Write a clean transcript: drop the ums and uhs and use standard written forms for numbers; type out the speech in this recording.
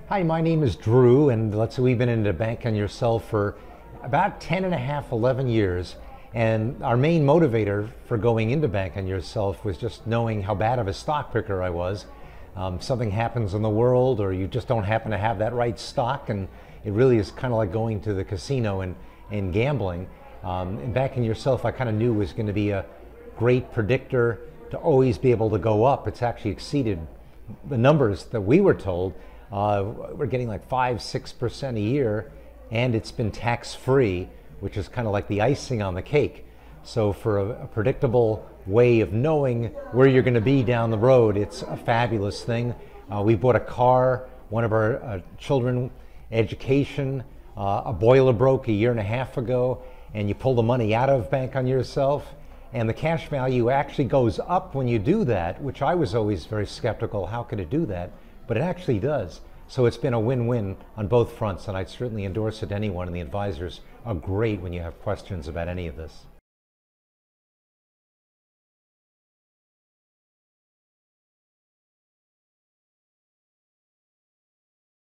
Hi, my name is Drew, and we've been into Bank on Yourself for about 10 and a half, 11 years. And our main motivator for going into Bank on Yourself was just knowing how bad of a stock picker I was. Something happens in the world, or you just don't happen to have that right stock, and it really is kind of like going to the casino and gambling. And Bank on Yourself, I kind of knew was going to be a great predictor to always be able to go up. It's actually exceeded the numbers that we were told. We're getting like 5-6% a year, and it's been tax-free, which is kind of like the icing on the cake. So for a predictable way of knowing where you're going to be down the road, it's a fabulous thing. We bought a car, one of our children, education, a boiler broke a year and a half ago, and you pull the money out of Bank on Yourself, and the cash value actually goes up when you do that, which I was always very skeptical. How could it do that? But it actually does. So it's been a win-win on both fronts, and I'd certainly endorse it to anyone, and the advisors are great when you have questions about any of this.